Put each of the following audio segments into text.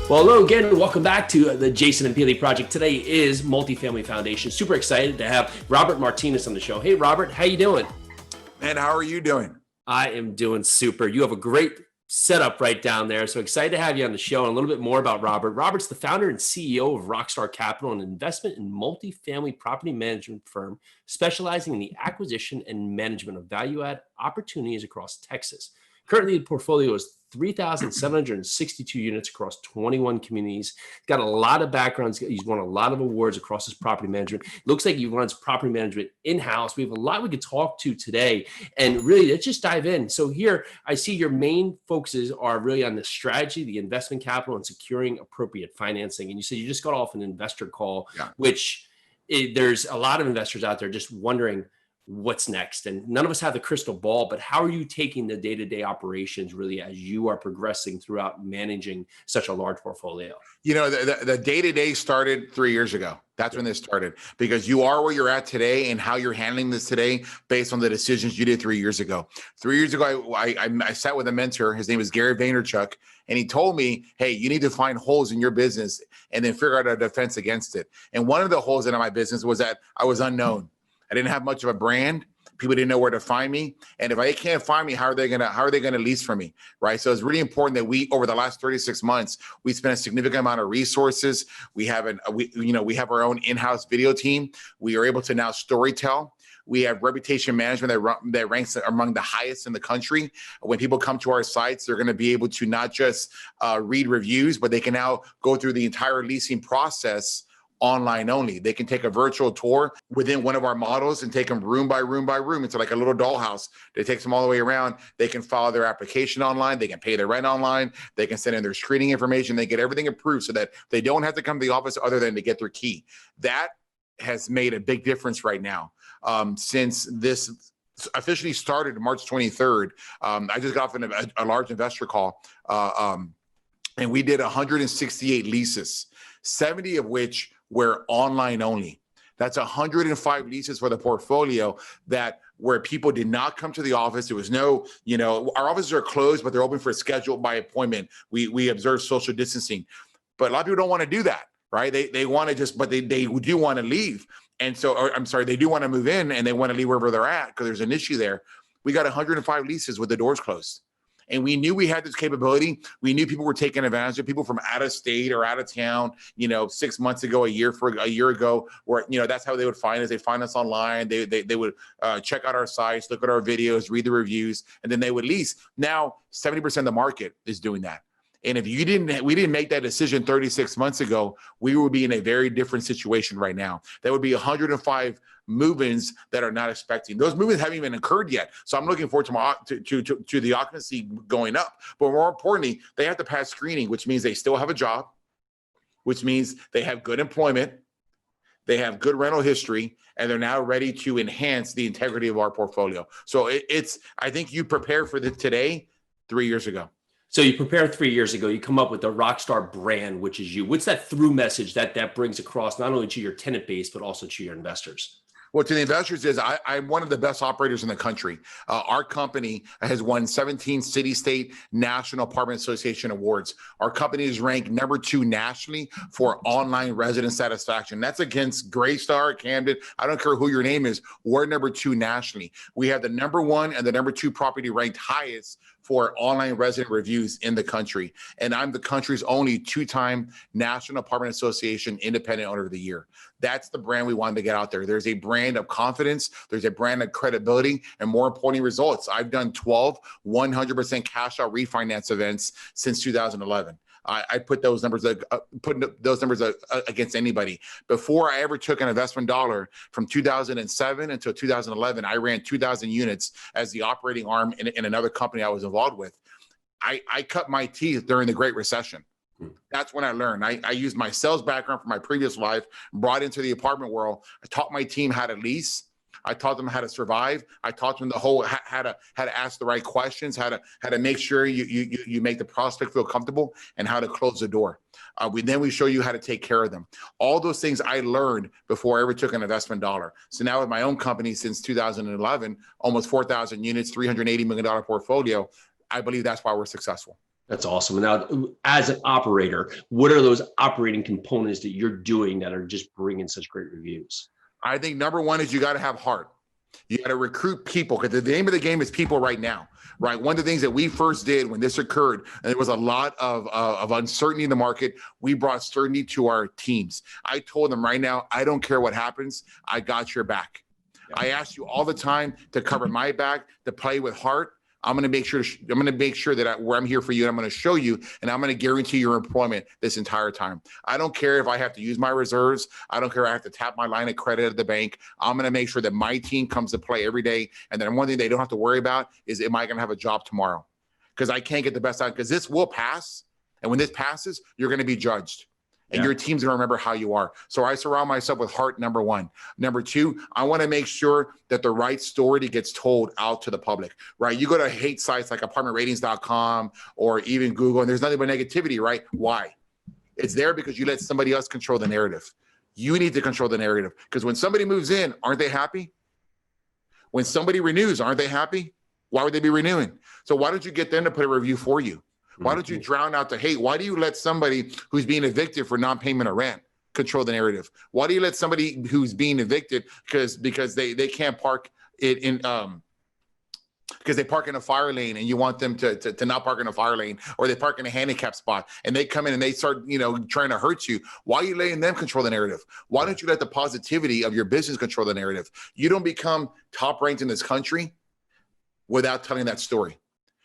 Well, hello again. Welcome back to the Jason and Peely Project. Today is Multifamily Foundation. Super excited to have Robert Martinez on the show. Hey, Robert, how you doing? Man, how are you doing? I am doing super. You have a great setup right down there. So excited to have you on the show and a little bit more about Robert. Robert's the founder and CEO of Rockstar Capital, an investment in multifamily property management firm specializing in the acquisition and management of value-add opportunities across Texas. Currently, the portfolio is 3,762 units across 21 communities. Got a lot of backgrounds. He's won a lot of awards across his property management. Looks like he runs property management in-house. We have a lot we could talk to today. And really, let's just dive in. So here, I see your main focuses are really on the strategy, the investment capital, and securing appropriate financing. And you said you just got off an investor call, which there's a lot of investors out there just wondering, what's next? And none of us have the crystal ball, but how are you taking the day-to-day operations really as you are progressing throughout managing such a large portfolio? You know, the day-to-day started 3 years ago. That's when this started, because you are where you're at today and how you're handling this today based on the decisions you did 3 years ago. 3 years ago, I sat with a mentor. His name is Gary Vaynerchuk, and he told me, hey, you need to find holes in your business and then figure out a defense against it. And one of the holes in my business was that I was unknown. I didn't have much of a brand. People didn't know where to find me. And if they can't find me, how are they gonna lease from me? Right. So it's really important that we, over the last 36 months, we spent a significant amount of resources. We have our own in-house video team. We are able to now storytell. We have reputation management that ranks among the highest in the country. When people come to our sites, they're going to be able to not just read reviews, but they can now go through the entire leasing process online only. They can take a virtual tour within one of our models and take them room by room by room. It's like a little dollhouse that takes them all the way around. They can file their application online. They can pay their rent online. They can send in their screening information. They get everything approved so that they don't have to come to the office other than to get their key. That has made a big difference right now. Since this officially started March 23rd, I just got off a large investor call, and we did 168 leases, 70 of which were online only. That's 105 leases for the portfolio where people did not come to the office. There was no, our offices are closed, but they're open for scheduled by appointment. We observe social distancing, but a lot of people don't want to do that, right? They want to but they do want to leave. And so, they do want to move in and they want to leave wherever they're at because there's an issue there. We got 105 leases with the doors closed. And we knew we had this capability. We knew people were taking advantage of people from out of state or out of town, 6 months ago, a year ago, where, that's how they would find us. They find us online. They would check out our sites, look at our videos, read the reviews, and then they would lease. Now, 70% of the market is doing that. And if we didn't make that decision 36 months ago, we would be in a very different situation right now. There would be 105 move-ins that are not expecting. Those move-ins haven't even occurred yet. So I'm looking forward to the occupancy going up. But more importantly, they have to pass screening, which means they still have a job, which means they have good employment, they have good rental history, and they're now ready to enhance the integrity of our portfolio. So I think you prepare for this today 3 years ago. So you prepared 3 years ago, you come up with the Rockstar brand, which is you. What's that through message that brings across not only to your tenant base, but also to your investors? Well, to the investors is I'm one of the best operators in the country. Our company has won 17 city, state, national apartment association awards. Our company is ranked number 2 nationally for online resident satisfaction. That's against Greystar, Camden. I don't care who your name is. We're number 2 nationally. We have the number 1 and the number 2 property ranked highest for online resident reviews in the country. And I'm the country's only 2-time National Apartment Association Independent Owner of the Year. That's the brand we wanted to get out there. There's a brand of confidence, there's a brand of credibility, and more importantly, results. I've done 12 100% cash out refinance events since 2011. I put those numbers against anybody. Before I ever took an investment dollar, from 2007 until 2011, I ran 2,000 units as the operating arm in another company I was involved with. I cut my teeth during the Great Recession. That's when I learned. I used my sales background from my previous life, brought into the apartment world. I taught my team how to lease. I taught them how to survive. I taught them how to ask the right questions, how to make sure you make the prospect feel comfortable, and how to close the door. We show you how to take care of them. All those things I learned before I ever took an investment dollar. So now with my own company since 2011, almost 4,000 units, $380 million portfolio, I believe that's why we're successful. That's awesome. Now, as an operator, what are those operating components that you're doing that are just bringing such great reviews? I think number one is you got to have heart. You got to recruit people, because the name of the game is people right now, right? One of the things that we first did when this occurred, and there was a lot of uncertainty in the market, we brought certainty to our teams. I told them right now, I don't care what happens. I got your back. Yeah. I ask you all the time to cover my back, to play with heart. I'm going to make sure that where I'm here for you, and I'm going to show you, and I'm going to guarantee your employment this entire time. I don't care if I have to use my reserves. I don't care if I have to tap my line of credit at the bank. I'm going to make sure that my team comes to play every day. And then one thing they don't have to worry about is, am I going to have a job tomorrow? Because I can't get the best out, because this will pass. And when this passes, you're going to be judged. And your team's going to remember how you are. So I surround myself with heart, number one. Number two, I want to make sure that the right story gets told out to the public, right? You go to hate sites like apartmentratings.com or even Google, and there's nothing but negativity, right? Why? It's there because you let somebody else control the narrative. You need to control the narrative, because when somebody moves in, aren't they happy? When somebody renews, aren't they happy? Why would they be renewing? So why don't you get them to put a review for you? Why don't you drown out the hate? Why do you let somebody who's being evicted for non-payment of rent control the narrative? Why do you let somebody who's being evicted because they can't park it in because they park in a fire lane, and you want them to not park in a fire lane, or they park in a handicap spot and they come in and they start trying to hurt you? Why are you letting them control the narrative? Why don't you let the positivity of your business control the narrative? You don't become top ranked in this country without telling that story.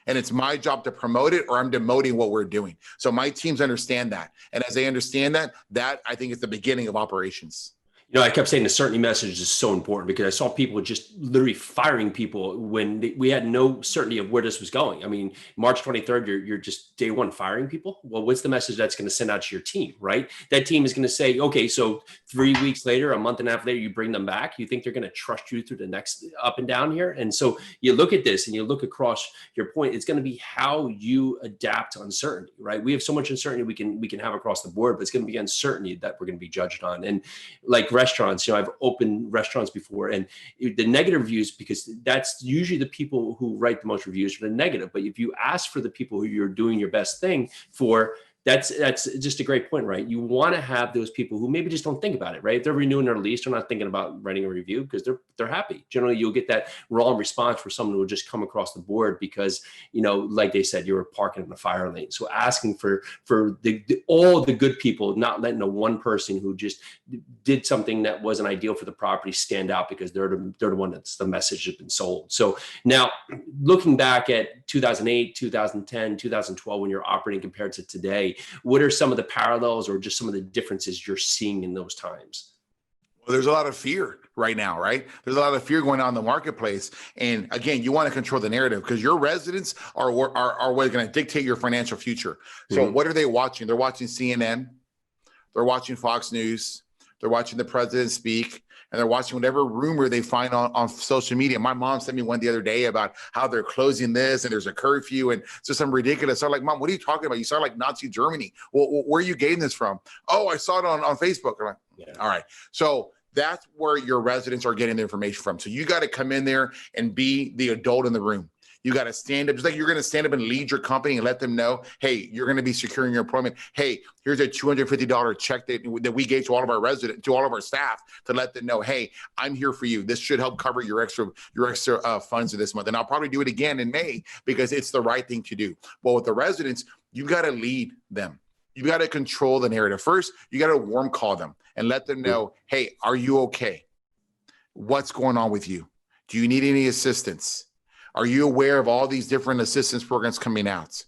And it's my job to promote it, or I'm demoting what we're doing. So my teams understand that. And as they understand that I think is the beginning of operations. I kept saying the certainty message is so important, because I saw people just literally firing people when we had no certainty of where this was going. I mean, March 23rd, you're just day one firing people. Well, what's the message that's going to send out to your team, right? That team is going to say, okay, so 3 weeks later, a month and a half later, you bring them back. You think they're going to trust you through the next up and down here? And so you look at this and you look across your point. It's going to be how you adapt to uncertainty, right? We have so much uncertainty we can have across the board, but it's going to be uncertainty that we're going to be judged on. And like restaurants, I've opened restaurants before, and the negative reviews, because that's usually the people who write the most reviews for the negative. But if you ask for the people who you're doing your best thing for, that's just a great point, right? You want to have those people who maybe just don't think about it, right? If they're renewing their lease, they're not thinking about writing a review because they're happy. Generally, you'll get that raw response for someone who will just come across the board because, like they said, you were parking in a fire lane. So asking for all the good people, not letting the one person who just did something that wasn't ideal for the property stand out because they're the one that's the message has been sold. So now looking back at 2008, 2010, 2012, when you're operating compared to today, what are some of the parallels or just some of the differences you're seeing in those times? Well, there's a lot of fear right now, right? There's a lot of fear going on in the marketplace. And again, you want to control the narrative, because your residents are what are going to dictate your financial future. So what are they watching? They're watching CNN. They're watching Fox News. They're watching the president speak. And they're watching whatever rumor they find on social media. My mom sent me one the other day about how they're closing this and there's a curfew and just some ridiculous. I'm like, Mom, what are you talking about? You sound like Nazi Germany. Well, where are you getting this from? Oh, I saw it on Facebook. I'm like, yeah. All right. So that's where your residents are getting the information from. So you got to come in there and be the adult in the room. You got to stand up, just like you're going to stand up and lead your company and let them know, hey, you're going to be securing your employment. Hey, here's a $250 check that we gave to all of our residents, to all of our staff, to let them know, hey, I'm here for you. This should help cover your extra funds of this month. And I'll probably do it again in May because it's the right thing to do. But with the residents, you've got to lead them. You got to control the narrative. First, you got to warm call them and let them know, hey, are you okay? What's going on with you? Do you need any assistance? Are you aware of all these different assistance programs coming out?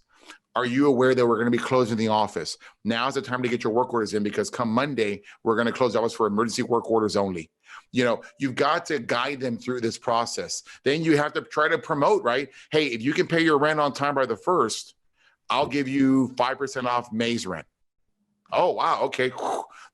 Are you aware that we're going to be closing the office? Now's the time to get your work orders in, because come Monday, we're going to close the office for emergency work orders only. You've got to guide them through this process. Then you have to try to promote, right? Hey, if you can pay your rent on time by the 1st, I'll give you 5% off May's rent. Oh, wow. Okay.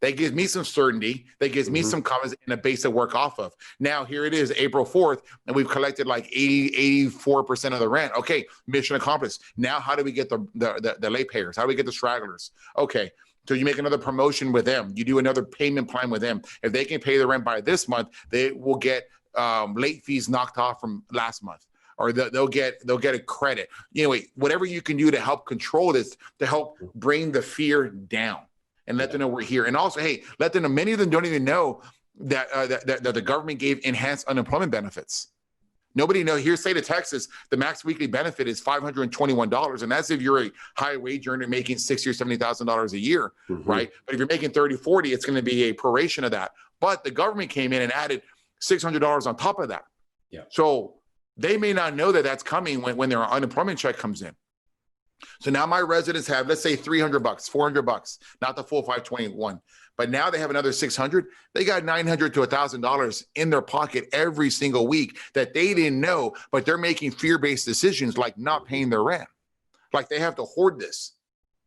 That gives me some certainty. That gives me some confidence and a base to work off of. Now, here it is, April 4th, and we've collected like 84% of the rent. Okay. Mission accomplished. Now, how do we get the late payers? How do we get the stragglers? Okay. So you make another promotion with them. You do another payment plan with them. If they can pay the rent by this month, they will get late fees knocked off from last month. or they'll get a credit. Whatever you can do to help control this, to help bring the fear down and let them know we're here. And also, hey, let them know, many of them don't even know that that the government gave enhanced unemployment benefits. Nobody knows. Here, state of Texas, the max weekly benefit is $521, and that's if you're a high wage earner making $60,000 or $70,000 a year, right? But if you're making 30, 40, it's going to be a proration of that. But the government came in and added $600 on top of that. Yeah. So they may not know that that's coming when their unemployment check comes in. So now my residents have, let's say, $300, $400, not the full 521. But now they have another 600. They got $900 to $1,000 in their pocket every single week that they didn't know, but they're making fear-based decisions like not paying their rent. Like they have to hoard this.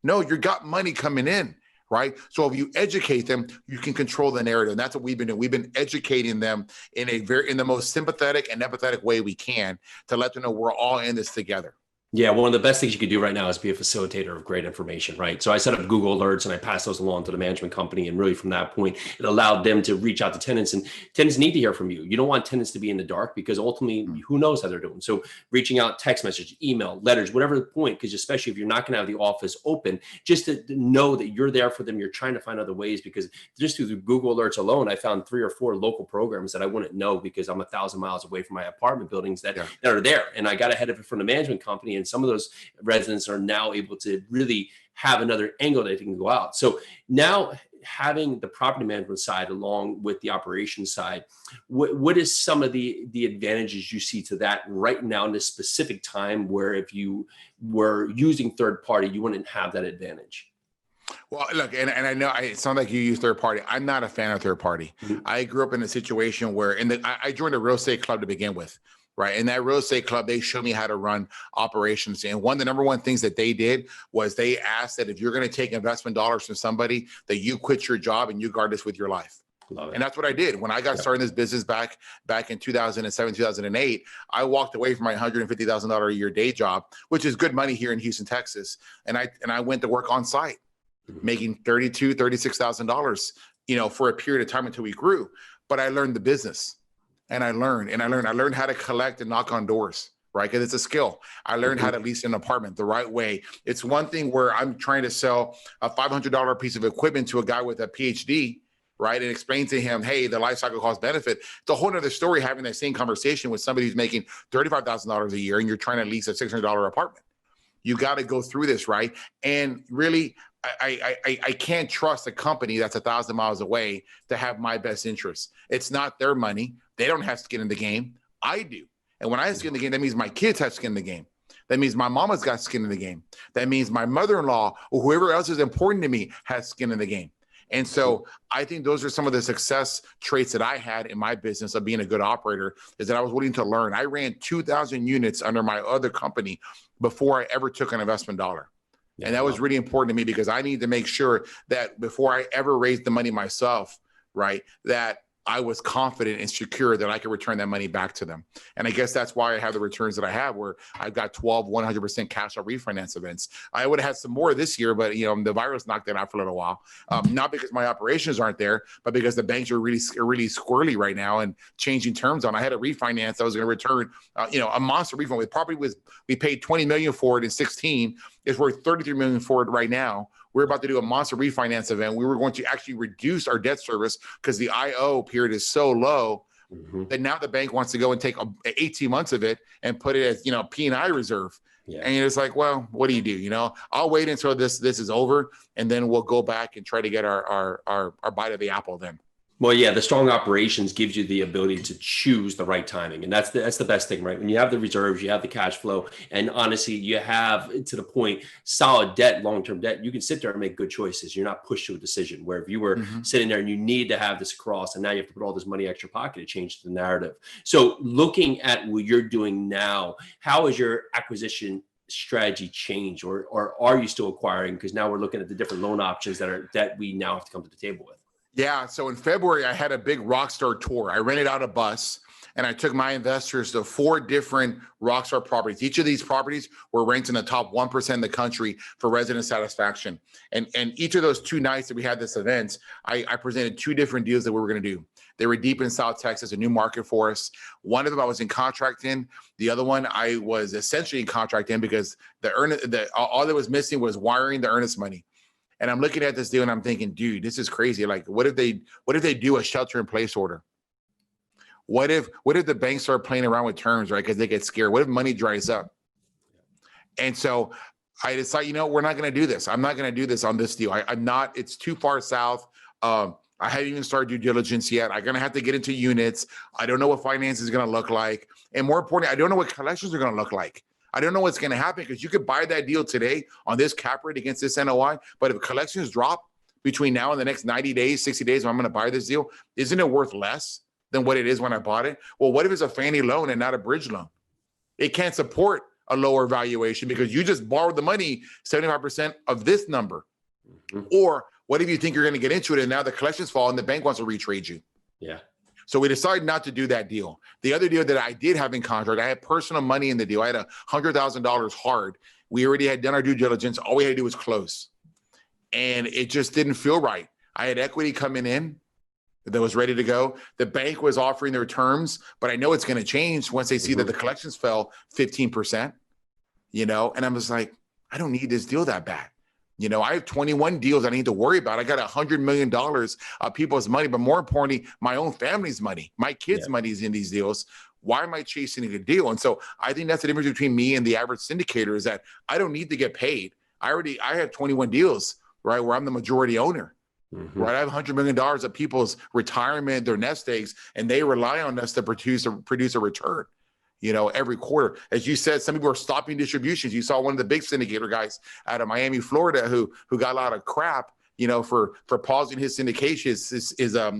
No, you got money coming in, right? So if you educate them, you can control the narrative. And that's what we've been doing. We've been educating them in the most sympathetic and empathetic way we can to let them know we're all in this together. Yeah, one of the best things you could do right now is be a facilitator of great information, right? So I set up Google Alerts and I passed those along to the management company. And really from that point, it allowed them to reach out to tenants. And tenants need to hear from you. You don't want tenants to be in the dark because ultimately, who knows how they're doing? So reaching out, text message, email, letters, whatever the point, because especially if you're not going to have the office open, just to know that you're there for them. You're trying to find other ways, because just through the Google Alerts alone, I found 3 or 4 local programs that I wouldn't know because I'm 1,000 miles away from my apartment buildings that are there. And I got ahead of it from the management company, and some of those residents are now able to really have another angle that they can go out. So now having the property management side along with the operations side, what is some of the advantages you see to that right now in this specific time, where if you were using third party, you wouldn't have that advantage? Well, look, and I know it sounds like you use third party. I'm not a fan of third party. I grew up in a situation where, I joined a real estate club to begin with. Right. And that real estate club, they showed me how to run operations. And the number one things that they did was they asked that if you're going to take investment dollars from somebody, that you quit your job and you guard this with your life. And that's what I did. When I got started in this business back in 2007, 2008, I walked away from my $150,000 a year day job, which is good money here in Houston, Texas. And I went to work on site, making $32,000, $36,000, for a period of time until we grew. But I learned the business. And I learned how to collect and knock on doors, right? Because it's a skill. I learned how to lease an apartment the right way. It's one thing where I'm trying to sell a $500 piece of equipment to a guy with a PhD, right? And explain to him, hey, the life cycle cost benefit. It's a whole nother story having that same conversation with somebody who's making $35,000 a year and you're trying to lease a $600 apartment. You got to go through this, right? And really, I can't trust a company that's 1,000 miles away to have my best interests. It's not their money. They don't have skin in the game. I do. And when I have skin in the game, that means my kids have skin in the game. That means my mama's got skin in the game. That means my mother-in-law or whoever else is important to me has skin in the game. And so I think those are some of the success traits that I had in my business of being a good operator, is that I was willing to learn. I ran 2,000 units under my other company before I ever took an investment dollar. And that was really important to me, because I need to make sure that before I ever raised the money myself, right, that I was confident and secure that I could return that money back to them. And I guess that's why I have the returns that I have, where I've got 12 100% cash out refinance events. I would have had some more this year, but the virus knocked that out for a little while. Not because my operations aren't there, but because the banks are really squirrely right now and changing terms on. I had a refinance. I was going to return, a monster refund with property. We paid $20 million for it in 16. It's worth $33 million for it right now. We're about to do a monster refinance event. We were going to actually reduce our debt service because the IO period is so low that now the bank wants to go and take 18 months of it and put it as, P&I reserve. Yeah. And you're just like, well, what do you do? I'll wait until this is over, and then we'll go back and try to get our bite of the apple then. Well, yeah, the strong operations gives you the ability to choose the right timing. And that's the best thing, right? When you have the reserves, you have the cash flow, and honestly, you have, to the point, solid debt, long-term debt, you can sit there and make good choices. You're not pushed to a decision, where if you were sitting there and you need to have this across, and now you have to put all this money in your pocket, it changes the narrative. So looking at what you're doing now, how is your acquisition strategy change, or are you still acquiring? Because now we're looking at the different loan options that we now have to come to the table with. Yeah. So in February, I had a big Rockstar tour. I rented out a bus and I took my investors to 4 different Rockstar properties. Each of these properties were ranked in the top 1% in the country for resident satisfaction. And each of those 2 nights that we had this event, I presented 2 different deals that we were going to do. They were deep in South Texas, a new market for us. One of them I was in contract in. The other one I was essentially in contract in because all that was missing was wiring the earnest money. And I'm looking at this deal and I'm thinking, dude, this is crazy. Like, what if they do a shelter in place order? What if the banks start playing around with terms, right? Because they get scared. What if money dries up? And so I decided, we're not going to do this. I'm not going to do this on this deal. I'm not. It's too far south. I haven't even started due diligence yet. I'm going to have to get into units. I don't know what finance is going to look like. And more importantly, I don't know what collections are going to look like. I don't know what's going to happen because you could buy that deal today on this cap rate against this NOI. But if collections drop between now and the next 90 days, 60 days, when I'm going to buy this deal, isn't it worth less than what it is when I bought it? Well, what if it's a Fannie loan and not a bridge loan? It can't support a lower valuation because you just borrowed the money, 75% of this number. Mm-hmm. Or what if you think you're going to get into it and now the collections fall and the bank wants to retrade you? Yeah. So we decided not to do that deal. The other deal that I did have in contract, I had personal money in the deal. I had $100,000 hard. We already had done our due diligence. All we had to do was close. And it just didn't feel right. I had equity coming in that was ready to go. The bank was offering their terms, but I know it's going to change once they see that the collections fell 15%, and I was like, I don't need this deal that bad. I have 21 deals I need to worry about. I got $100 million of people's money, but more importantly, my own family's money, my kids' money is in these deals. Why am I chasing a deal? And so I think that's the difference between me and the average syndicator is that I don't need to get paid. I have 21 deals, right, where I'm the majority owner. Mm-hmm. Right, I have $100 million of people's retirement, their nest eggs, and they rely on us to produce a return, every quarter. As you said, some people are stopping distributions. You saw one of the big syndicator guys out of Miami, Florida, who got a lot of crap, for pausing his syndication, his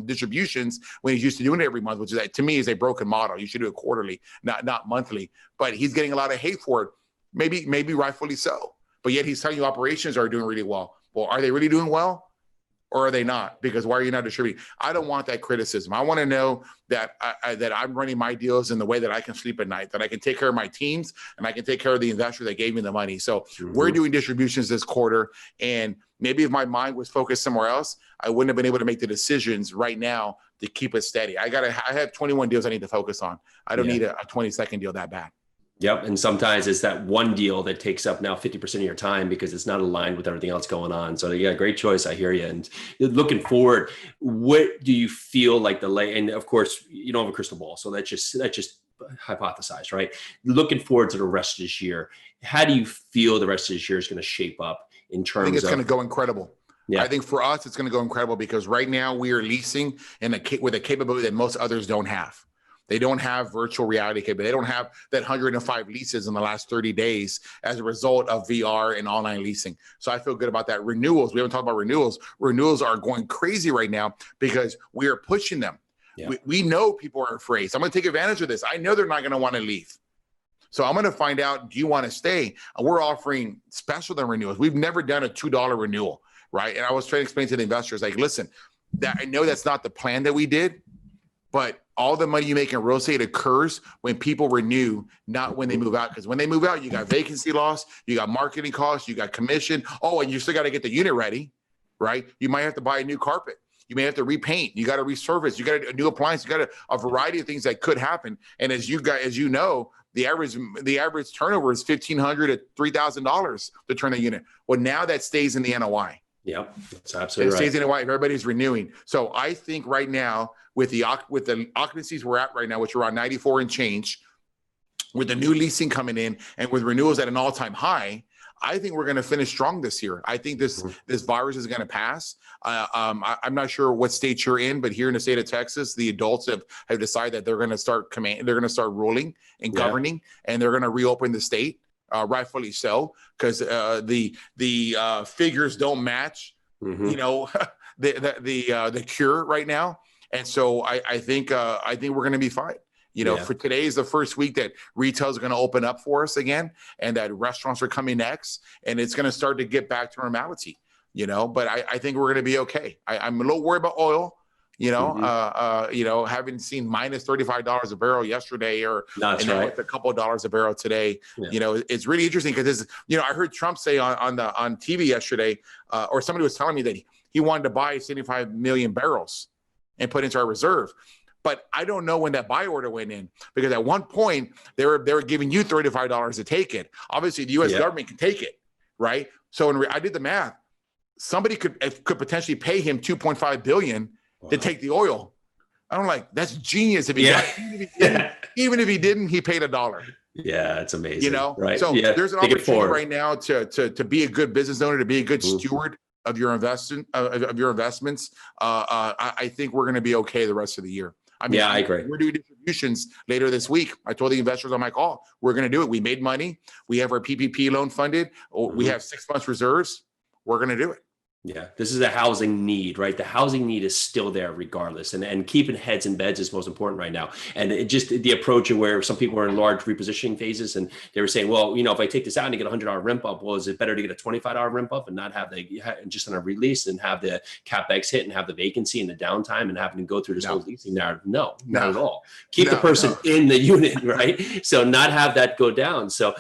distributions when he's used to doing it every month, which to me is a broken model. You should do it quarterly, not monthly. But he's getting a lot of hate for it, maybe rightfully so. But yet he's telling you operations are doing really well. Well, are they really doing well? Or are they not? Because why are you not distributing? I don't want that criticism. I want to know that that I'm running my deals in the way that I can sleep at night, that I can take care of my teams, and I can take care of the investor that gave me the money. So we're doing distributions this quarter, and maybe if my mind was focused somewhere else, I wouldn't have been able to make the decisions right now to keep it steady. I have 21 deals I need to focus on. I don't need a 22nd deal that bad. Yep. And sometimes it's that one deal that takes up now 50% of your time because it's not aligned with everything else going on. So yeah, great choice. I hear you. And looking forward, what do you feel like and of course you don't have a crystal ball. So that's just hypothesize, right? Looking forward to the rest of this year. How do you feel the rest of this year is going to shape up in terms of? I think it's going to go incredible. Yeah. I think for us, it's going to go incredible because right now we are leasing with a capability that most others don't have. They don't have virtual reality capability. They don't have that 105 leases in the last 30 days as a result of VR and online leasing. So I feel good about that. Renewals, we haven't talked about renewals. Renewals are going crazy right now because we are pushing them. Yeah. We know people are afraid. So I'm going to take advantage of this. I know they're not going to want to leave. So I'm going to find out, do you want to stay? And we're offering special than renewals. We've never done a $2 renewal, right? And I was trying to explain to the investors, like, listen, I know that's not the plan that we did, but all the money you make in real estate occurs when people renew, not when they move out. Because when they move out, you got vacancy loss, you got marketing costs, you got commission. Oh, and you still got to get the unit ready, right? You might have to buy a new carpet. You may have to repaint. You got to resurface. You got a new appliance. You got a variety of things that could happen. And as you know, the average turnover is $1,500 to $3,000 to turn a unit. Well, now that stays in the NOI. Yeah, that's absolutely right. It stays in the NOI. Everybody's renewing. So I think right now, with the occupancies we're at right now, which are around 94 and change, with the new leasing coming in and with renewals at an all-time high, I think we're going to finish strong this year. I think this virus is going to pass. I'm not sure what state you're in, but here in the state of Texas, the adults have decided that they're going to start ruling and governing, and they're going to reopen the state, rightfully so, because the figures don't match, the cure right now. And so I think we're going to be fine. For today is the first week that retail is going to open up for us again, and that restaurants are coming next, and it's going to start to get back to normality. But I think we're going to be okay. I'm a little worried about oil. Having seen minus $35 a barrel yesterday, now it's a couple of dollars a barrel today. Yeah. It's really interesting because I heard Trump say on TV yesterday, or somebody was telling me that he wanted to buy 75 million barrels. and put into our reserve. But I don't know when that buy order went in, because at one point they were giving you $35 to take it. Obviously, the U.S. government can take it, right? So I did the math. Somebody could potentially pay him $2.5 billion to take the oil. I'm like, that's genius. If he got it, even if he didn't, he paid $1. Yeah, it's amazing. Right? So there's an opportunity right now to be a good business owner, to be a good steward of your investments. I think we're going to be okay the rest of the year. I mean, I agree. We're doing distributions later this week. I told the investors on my call, we're going to do it. We made money. We have our PPP loan funded. We have 6 months reserves. We're going to do it. Yeah, this is a housing need, right? The housing need is still there regardless. And keeping heads in beds is most important right now. And it just the approach of where some people are in large repositioning phases and they were saying, well, if I take this out and get $100 rent up, well, is it better to get a $25 rent up and not have just on a release and have the CapEx hit and have the vacancy and the downtime and having to go through this whole leasing narrative? No, not at all. Keep the person in the unit, right? So not have that go down. So,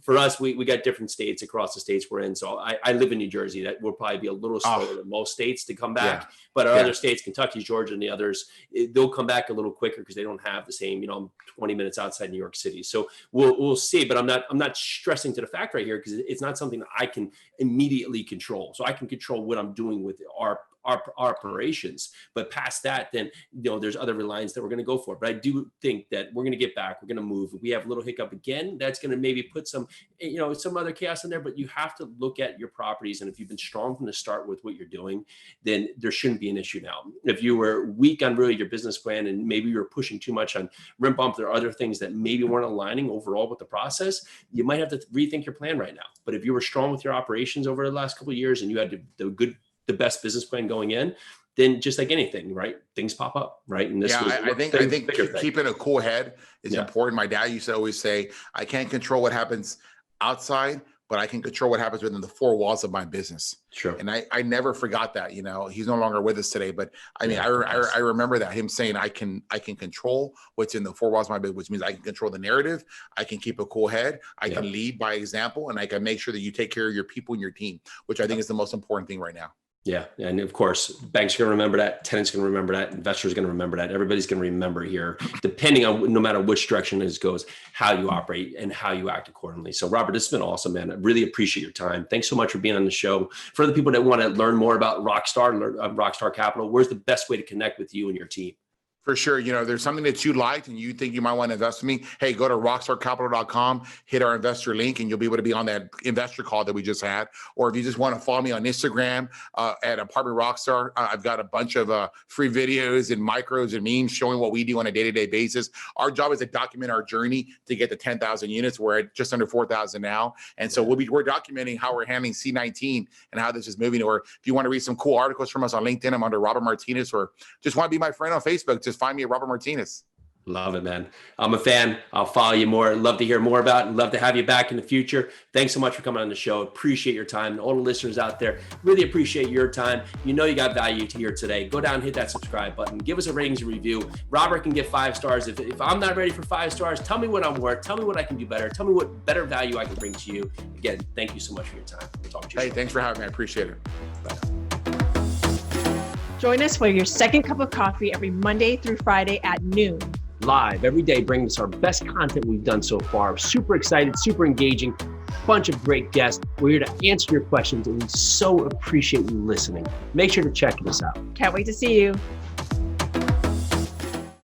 for us, we got different states across the states we're in. So I live in New Jersey. That will probably be a little slower than most states to come back, but our other states, Kentucky, Georgia, and the others, they'll come back a little quicker because they don't have the same, 20 minutes outside New York City. So we'll see, but I'm not stressing to the fact right here because it's not something that I can immediately control. So I can control what I'm doing with our operations, but past that, then there's other reliance that we're going to go for. But I do think that we're going to get back. We're going to move. If we have a little hiccup again, that's going to maybe put some other chaos in there. But you have to look at your properties, and if you've been strong from the start with what you're doing, then there shouldn't be an issue now. If you were weak on really your business plan, and maybe you were pushing too much on rent bump, there are other things that maybe weren't aligning overall with the process. You might have to rethink your plan right now. But if you were strong with your operations over the last couple of years, and you had the best business plan going in, then just like anything, right? Things pop up, right? And this I think keeping a cool head is important. My dad used to always say, I can't control what happens outside, but I can control what happens within the four walls of my business. Sure. And I never forgot that, he's no longer with us today, but I mean, I remember that, him saying, I can control what's in the four walls of my business, which means I can control the narrative. I can keep a cool head. I can lead by example, and I can make sure that you take care of your people and your team, which I think is the most important thing right now. Yeah. And of course, banks are going to remember that. Tenants are going to remember that. Investors are going to remember that. Everybody's going to remember here, depending on no matter which direction this goes, how you operate and how you act accordingly. So Robert, this has been awesome, man. I really appreciate your time. Thanks so much for being on the show. For the people that want to learn more about Rockstar Capital, where's the best way to connect with you and your team? For sure. There's something that you liked and you think you might want to invest in me. Hey, go to rockstarcapital.com, hit our investor link, and you'll be able to be on that investor call that we just had. Or if you just want to follow me on Instagram at Apartment Rockstar, I've got a bunch of free videos and micros and memes showing what we do on a day-to-day basis. Our job is to document our journey to get to 10,000 units. We're at just under 4,000 now. And so we're documenting how we're handling C19 and how this is moving. Or if you want to read some cool articles from us on LinkedIn, I'm under Robert Martinez, or just want to be my friend on Facebook, just find me at Robert Martinez. Love it, man. I'm a fan. I'll follow you more. Love to hear more about it. Love to have you back in the future. Thanks so much for coming on the show. Appreciate your time. And all the listeners out there, really appreciate your time. You got value to here today. Go down, hit that subscribe button. Give us a ratings and review. Robert can get 5 stars. If I'm not ready for 5 stars, tell me what I'm worth. Tell me what I can do better. Tell me what better value I can bring to you. Again, thank you so much for your time. We'll talk to you. Hey, thanks for having me. I appreciate it. Bye. Join us for your second cup of coffee every Monday through Friday at noon. Live every day, bringing us our best content we've done so far. Super excited, super engaging, bunch of great guests. We're here to answer your questions, and we so appreciate you listening. Make sure to check us out. Can't wait to see you.